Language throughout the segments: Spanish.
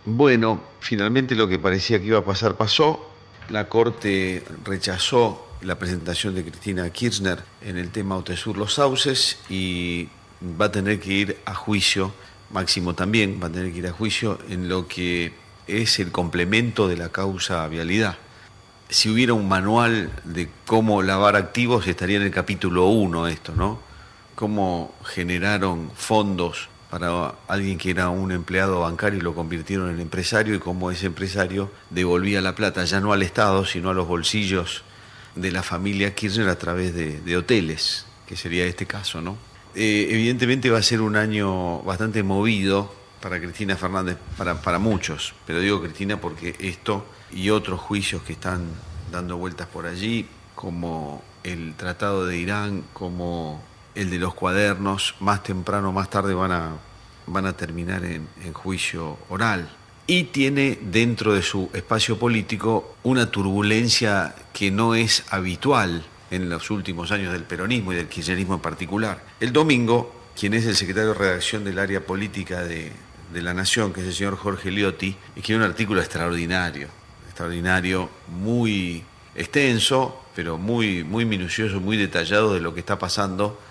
Bueno, finalmente lo que parecía que iba a pasar pasó. La Corte rechazó la presentación de Cristina Kirchner en el tema Otesur Los Sauces y va a tener que ir a juicio, Máximo también va a tener que ir a juicio en lo que es el complemento de la causa vialidad. Si hubiera un manual de cómo lavar activos, estaría en el capítulo 1 esto, ¿no? Cómo generaron fondos para alguien que era un empleado bancario y lo convirtieron en empresario, y cómo ese empresario devolvía la plata ya no al Estado, sino a los bolsillos de la familia Kirchner a través de hoteles, que sería este caso, ¿no? Evidentemente va a ser un año bastante movido para Cristina Fernández, para muchos, pero digo Cristina porque esto y otros juicios que están dando vueltas por allí, como el Tratado de Irán, como el de los cuadernos, más temprano o más tarde van a terminar en juicio oral. Y tiene dentro de su espacio político una turbulencia que no es habitual en los últimos años del peronismo y del kirchnerismo en particular. El domingo, quien es el secretario de redacción del área política de La Nación, que es el señor Jorge Liotti, escribió un artículo extraordinario, muy extenso, pero muy minucioso, muy detallado de lo que está pasando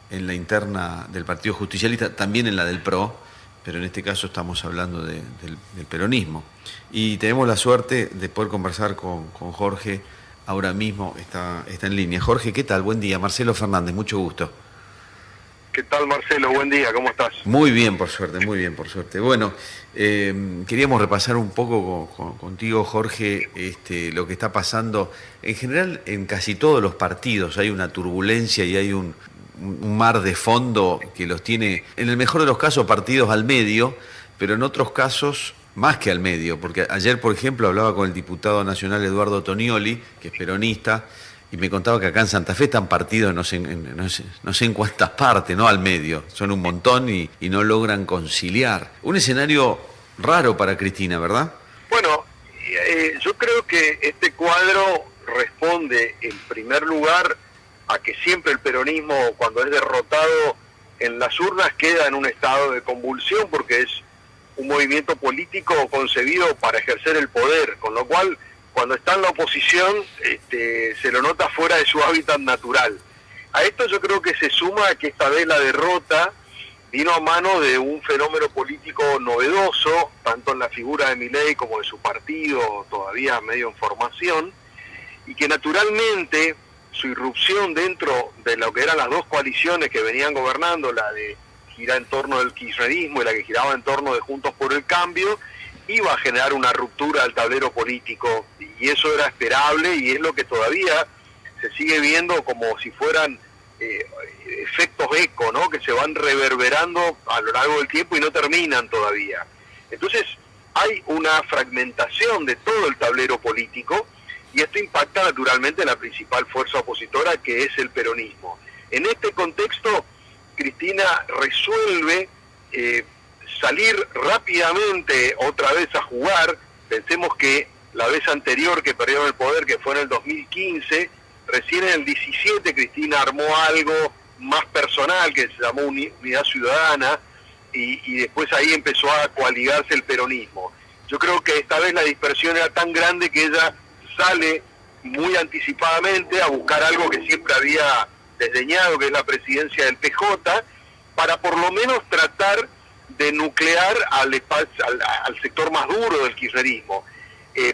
en la interna del Partido Justicialista, también en la del PRO, pero en este caso estamos hablando del peronismo. Y tenemos la suerte de poder conversar con Jorge, ahora mismo está en línea. Jorge, ¿qué tal? Buen día. Marcelo Fernández, mucho gusto. ¿Qué tal, Marcelo? Buen día, ¿cómo estás? Muy bien, por suerte, muy bien, por suerte. Bueno, queríamos repasar un poco contigo, Jorge, lo que está pasando. En general, en casi todos los partidos hay una turbulencia y hay un mar de fondo que los tiene, en el mejor de los casos, partidos al medio, pero en otros casos más que al medio, porque ayer, por ejemplo, hablaba con el diputado nacional Eduardo Tonioli, que es peronista, y me contaba que acá en Santa Fe están partidos no sé en cuántas partes, no al medio, son un montón y no logran conciliar. Un escenario raro para Cristina, ¿verdad? Bueno, yo creo que este cuadro responde en primer lugar a que siempre el peronismo, cuando es derrotado en las urnas, queda en un estado de convulsión porque es un movimiento político concebido para ejercer el poder, con lo cual cuando está en la oposición se lo nota fuera de su hábitat natural. A esto yo creo que se suma que esta vez la derrota vino a mano de un fenómeno político novedoso, tanto en la figura de Milei como de su partido, todavía medio en formación, y que naturalmente su irrupción dentro de lo que eran las dos coaliciones que venían gobernando, la de girar en torno del kirchnerismo y la que giraba en torno de Juntos por el Cambio, iba a generar una ruptura del tablero político, y eso era esperable y es lo que todavía se sigue viendo como si fueran efectos eco, ¿no? Que se van reverberando a lo largo del tiempo y no terminan todavía. Entonces hay una fragmentación de todo el tablero político y esto impacta naturalmente en la principal fuerza opositora, que es el peronismo. En este contexto, Cristina resuelve salir rápidamente otra vez a jugar. Pensemos que la vez anterior que perdieron el poder, que fue en el 2015, recién en el 17 Cristina armó algo más personal que se llamó Unidad Ciudadana y después ahí empezó a coaligarse el peronismo. Yo creo que esta vez la dispersión era tan grande que ella sale muy anticipadamente a buscar algo que siempre había desdeñado, que es la presidencia del PJ, para por lo menos tratar de nuclear al sector más duro del kirchnerismo.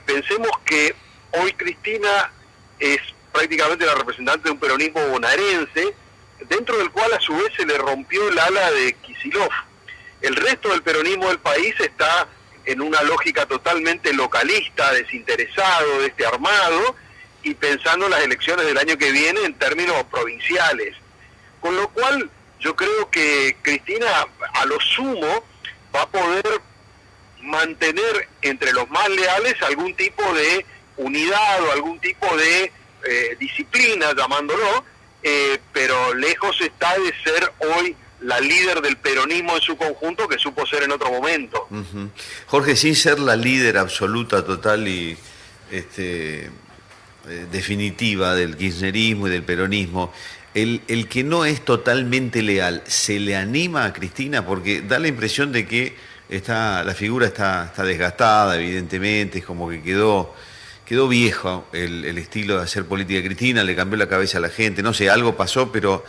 Pensemos que hoy Cristina es prácticamente la representante de un peronismo bonaerense, dentro del cual a su vez se le rompió el ala de Kicillof. El resto del peronismo del país está en una lógica totalmente localista, desinteresado, armado, y pensando en las elecciones del año que viene en términos provinciales. Con lo cual, yo creo que Cristina, a lo sumo, va a poder mantener entre los más leales algún tipo de unidad o algún tipo de disciplina, llamándolo, pero lejos está de ser hoy la líder del peronismo en su conjunto, que supo ser en otro momento. Uh-huh. Jorge, sin ser la líder absoluta, total y definitiva del kirchnerismo y del peronismo, el que no es totalmente leal, ¿se le anima a Cristina? Porque da la impresión de que la figura está desgastada, evidentemente, es como que quedó viejo el estilo de hacer política de Cristina, le cambió la cabeza a la gente, no sé, algo pasó, pero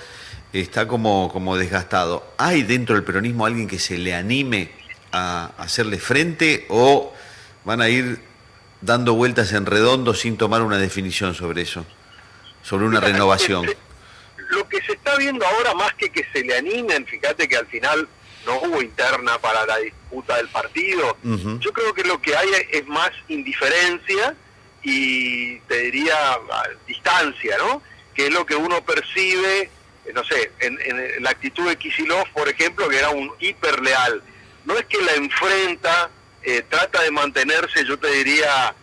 está como desgastado. ¿Hay dentro del peronismo alguien que se le anime a hacerle frente o van a ir dando vueltas en redondo sin tomar una definición sobre eso, sobre una renovación? Lo que se está viendo ahora, más que se le animen, fíjate que al final no hubo interna para la disputa del partido. Yo creo que lo que hay es más indiferencia y te diría distancia, ¿no? Que es lo que uno percibe, no sé, en la actitud de Kicillof, por ejemplo, que era un hiperleal. No es que la enfrenta, trata de mantenerse, yo te diría,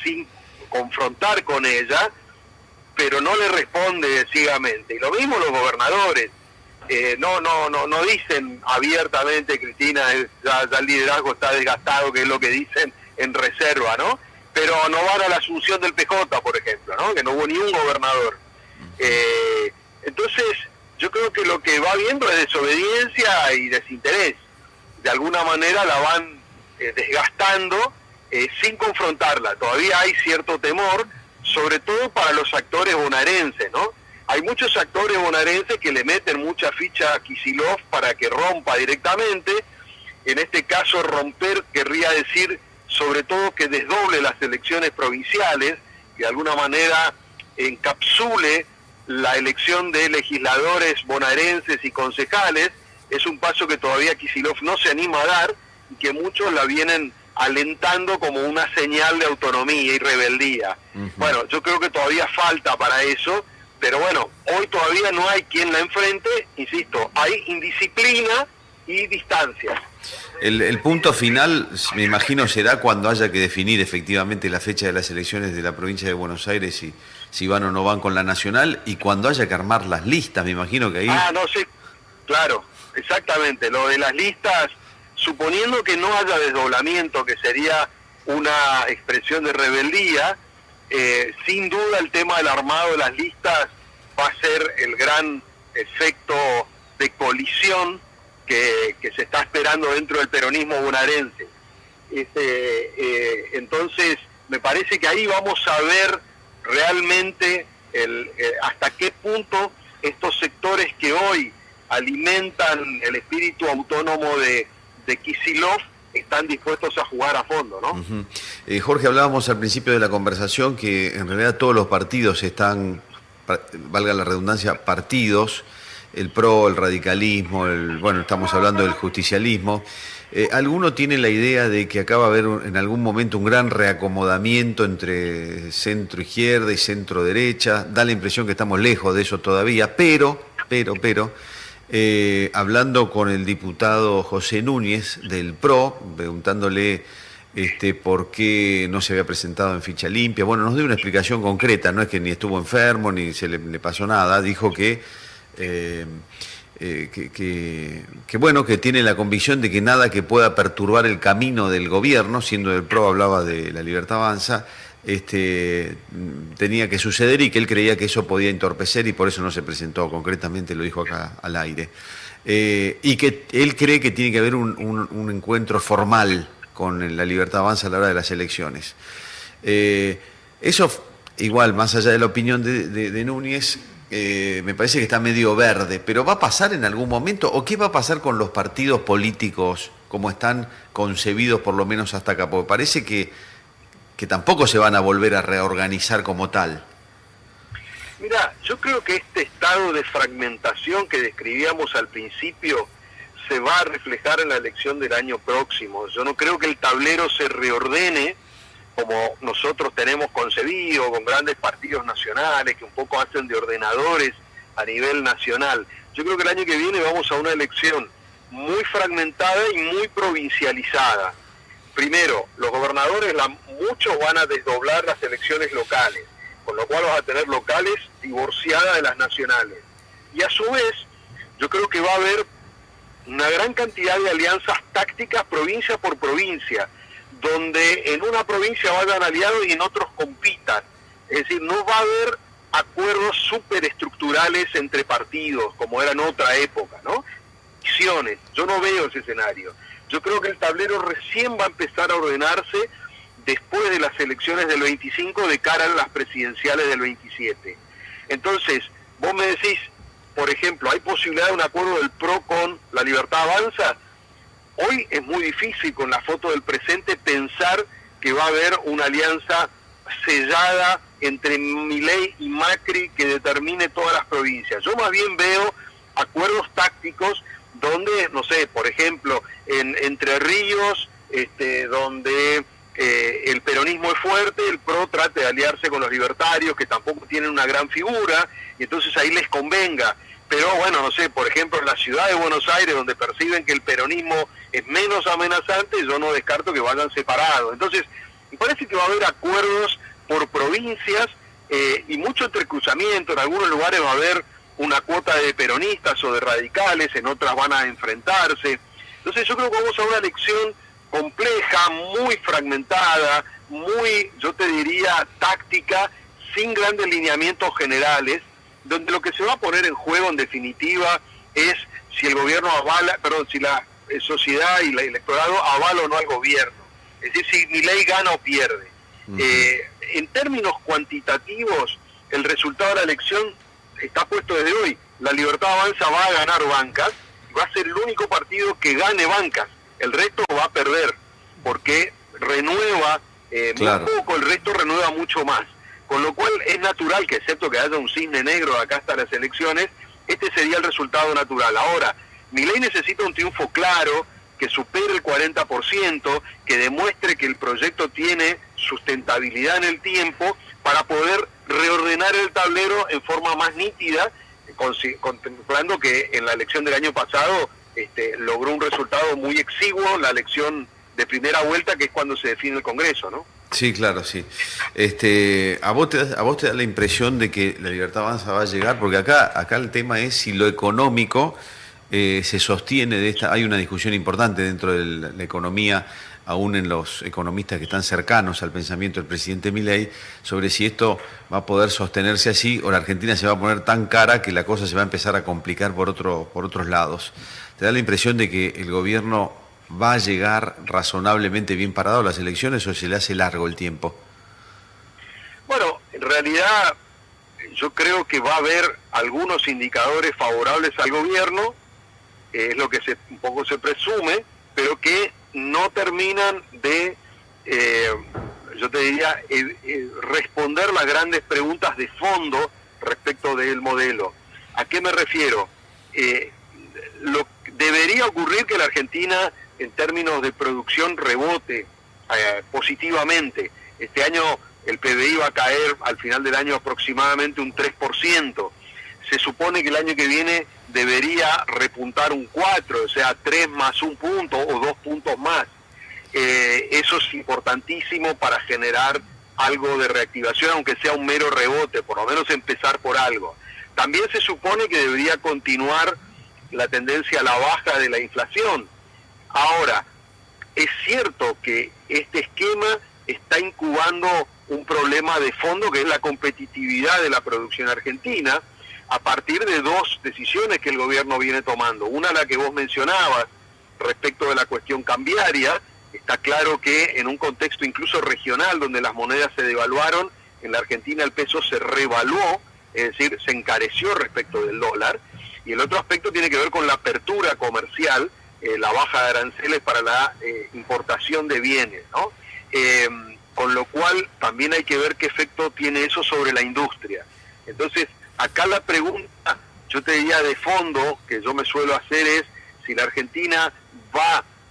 sin confrontar con ella, pero no le responde ciegamente. Y lo mismo los gobernadores. No dicen abiertamente, Cristina, ya el liderazgo está desgastado, que es lo que dicen en reserva, ¿no? Pero no van a la asunción del PJ, por ejemplo, ¿no? Que no hubo ni un gobernador. Entonces, yo creo que lo que va viendo es desobediencia y desinterés. De alguna manera la van desgastando sin confrontarla. Todavía hay cierto temor, sobre todo para los actores bonaerenses, ¿no? Hay muchos actores bonaerenses que le meten mucha ficha a Kicillof para que rompa directamente. En este caso, romper querría decir sobre todo que desdoble las elecciones provinciales, que de alguna manera encapsule la elección de legisladores bonaerenses y concejales. Es un paso que todavía Kicillof no se anima a dar y que muchos la vienen alentando como una señal de autonomía y rebeldía. Bueno, yo creo que todavía falta para eso, pero bueno, hoy todavía no hay quien la enfrente, insisto, hay indisciplina y distancia. El punto final, me imagino, será cuando haya que definir efectivamente la fecha de las elecciones de la provincia de Buenos Aires, y si van o no van con la nacional, y cuando haya que armar las listas, me imagino que ahí... No sé, claro, exactamente, lo de las listas, suponiendo que no haya desdoblamiento, que sería una expresión de rebeldía, sin duda el tema del armado de las listas va a ser el gran efecto de colisión que se está esperando dentro del peronismo bonaerense. Entonces, me parece que ahí vamos a ver realmente hasta qué punto estos sectores que hoy alimentan el espíritu autónomo de Kicillof están dispuestos a jugar a fondo, ¿no? Jorge, hablábamos al principio de la conversación que en realidad todos los partidos están, valga la redundancia, partidos, el PRO, el radicalismo, bueno, estamos hablando del justicialismo. ¿Alguno tiene la idea de que acá va a haber en algún momento un gran reacomodamiento entre centro-izquierda y centro-derecha? Da la impresión que estamos lejos de eso todavía, pero hablando con el diputado José Núñez del PRO, preguntándole por qué no se había presentado en ficha limpia, bueno, nos dio una explicación concreta, no es que ni estuvo enfermo ni se le pasó nada, dijo que bueno, que tiene la convicción de que nada que pueda perturbar el camino del gobierno, siendo del PRO, hablaba de La Libertad Avanza, tenía que suceder, y que él creía que eso podía entorpecer y por eso no se presentó, concretamente lo dijo acá al aire, y que él cree que tiene que haber un encuentro formal con La Libertad Avanza a la hora de las elecciones. Eso, igual, más allá de la opinión de Núñez, me parece que está medio verde, pero ¿va a pasar en algún momento? ¿O qué va a pasar con los partidos políticos como están concebidos, por lo menos hasta acá? Porque parece que tampoco se van a volver a reorganizar como tal. Mira, yo creo que este estado de fragmentación que describíamos al principio se va a reflejar en la elección del año próximo. Yo no creo que el tablero se reordene como nosotros tenemos concebido, con grandes partidos nacionales que un poco hacen de ordenadores a nivel nacional. Yo creo que el año que viene vamos a una elección muy fragmentada y muy provincializada. Primero, los gobernadores, muchos van a desdoblar las elecciones locales, con lo cual vas a tener locales divorciadas de las nacionales. Y a su vez, yo creo que va a haber una gran cantidad de alianzas tácticas provincia por provincia, donde en una provincia vayan aliados y en otros compitan. Es decir, no va a haber acuerdos superestructurales entre partidos, como era en otra época, ¿no? Yo no veo ese escenario. Yo creo que el tablero recién va a empezar a ordenarse después de las elecciones del 25 de cara a las presidenciales del 27. Entonces, vos me decís, por ejemplo, ¿hay posibilidad de un acuerdo del PRO con La Libertad Avanza? Hoy es muy difícil con la foto del presente pensar que va a haber una alianza sellada entre Milei y Macri que determine todas las provincias. Yo más bien veo acuerdos tácticos donde, no sé, por ejemplo, en Entre Ríos, donde el peronismo es fuerte, el PRO trate de aliarse con los libertarios, que tampoco tienen una gran figura, y entonces ahí les convenga. Pero bueno, no sé, por ejemplo, en la ciudad de Buenos Aires, donde perciben que el peronismo es menos amenazante, yo no descarto que vayan separados. Entonces, me parece que va a haber acuerdos por provincias y mucho entrecruzamiento. En algunos lugares va a haber una cuota de peronistas o de radicales, en otras van a enfrentarse. Entonces yo creo que vamos a una elección compleja, muy fragmentada, muy, yo te diría, táctica, sin grandes lineamientos generales, donde lo que se va a poner en juego en definitiva es si el gobierno avala, perdón, si la sociedad y el electorado avala o no al gobierno. Es decir, si Milei gana o pierde. En términos cuantitativos, el resultado de la elección está puesto desde hoy. La Libertad Avanza va a ganar bancas, va a ser el único partido que gane bancas. El resto va a perder, porque renueva claro, muy poco, el resto renueva mucho más. Con lo cual es natural que, excepto que haya un cisne negro acá hasta las elecciones, este sería el resultado natural. Ahora, Milei necesita un triunfo claro, que supere el 40%, que demuestre que el proyecto tiene sustentabilidad en el tiempo para poder reordenar el tablero en forma más nítida, contemplando que en la elección del año pasado logró un resultado muy exiguo, la elección de primera vuelta, que es cuando se define el Congreso, ¿no? Sí, claro, sí. ¿A vos te da la impresión de que La Libertad Avanza va a llegar? Porque acá el tema es si lo económico se sostiene de esta. Hay una discusión importante dentro de la economía, aún en los economistas que están cercanos al pensamiento del presidente Milei, sobre si esto va a poder sostenerse así o la Argentina se va a poner tan cara que la cosa se va a empezar a complicar por otros lados. ¿Te da la impresión de que el gobierno va a llegar razonablemente bien parado a las elecciones o se le hace largo el tiempo? Bueno, en realidad yo creo que va a haber algunos indicadores favorables al gobierno, es lo que un poco se presume, pero que no terminan de, yo te diría, responder las grandes preguntas de fondo respecto del modelo. ¿A qué me refiero? Debería ocurrir que la Argentina, en términos de producción, rebote positivamente. Este año el PBI va a caer al final del año aproximadamente un 3%. Se supone que el año que viene debería repuntar un 4%, o sea, 3 más un punto o 2 puntos más. Eso es importantísimo para generar algo de reactivación, aunque sea un mero rebote, por lo menos empezar por algo. También se supone que debería continuar la tendencia a la baja de la inflación. Ahora, es cierto que este esquema está incubando un problema de fondo, que es la competitividad de la producción argentina, a partir de dos decisiones que el gobierno viene tomando. Una, la que vos mencionabas, respecto de la cuestión cambiaria. Está claro que en un contexto incluso regional, donde las monedas se devaluaron, en la Argentina el peso se revaluó, es decir, se encareció respecto del dólar. Y el otro aspecto tiene que ver con la apertura comercial, la baja de aranceles para la importación de bienes, ¿no? Con lo cual también hay que ver qué efecto tiene eso sobre la industria. Entonces, acá la pregunta, yo te diría de fondo, que yo me suelo hacer es, si la Argentina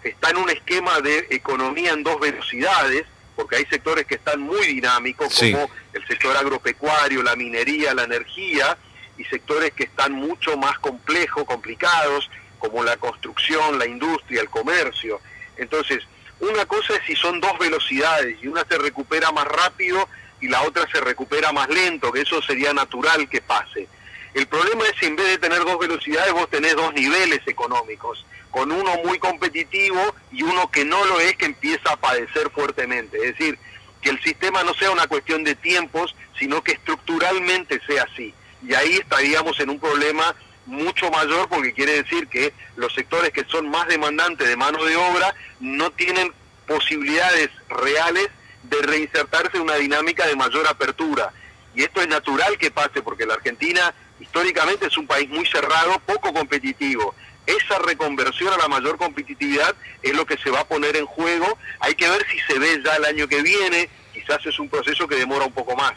está en un esquema de economía en dos velocidades, porque hay sectores que están muy dinámicos, sí, como el sector agropecuario, la minería, la energía, y sectores que están mucho más complicados, como la construcción, la industria, el comercio. Entonces, una cosa es si son dos velocidades, y una se recupera más rápido y la otra se recupera más lento, que eso sería natural que pase. El problema es si en vez de tener dos velocidades vos tenés dos niveles económicos, con uno muy competitivo y uno que no lo es, que empieza a padecer fuertemente. Es decir, que el sistema no sea una cuestión de tiempos, sino que estructuralmente sea así. Y ahí estaríamos en un problema mucho mayor, porque quiere decir que los sectores que son más demandantes de mano de obra no tienen posibilidades reales de reinsertarse en una dinámica de mayor apertura. Y esto es natural que pase, porque la Argentina históricamente es un país muy cerrado, poco competitivo. Esa reconversión a la mayor competitividad es lo que se va a poner en juego. Hay que ver si se ve ya el año que viene, quizás es un proceso que demora un poco más.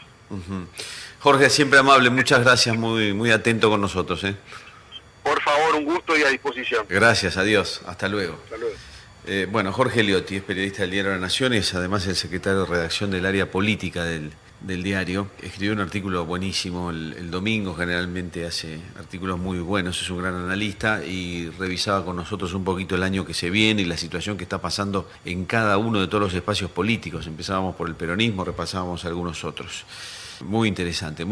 Jorge, siempre amable, muchas gracias, muy atento con nosotros. Por favor, un gusto y a disposición. Gracias, adiós, hasta luego. Hasta luego. Bueno, Jorge Liotti es periodista del diario La Nación, es además el secretario de redacción del área política del diario. Escribió un artículo buenísimo el domingo, generalmente hace artículos muy buenos, es un gran analista y revisaba con nosotros un poquito el año que se viene y la situación que está pasando en cada uno de todos los espacios políticos. Empezábamos por el peronismo, repasábamos algunos otros. Muy interesante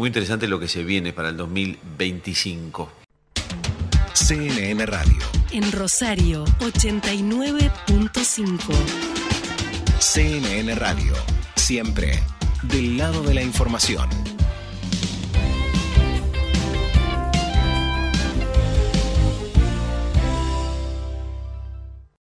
lo que se viene para el 2025. CNN Radio. En Rosario, 89.5. CNN Radio. Siempre del lado de la información.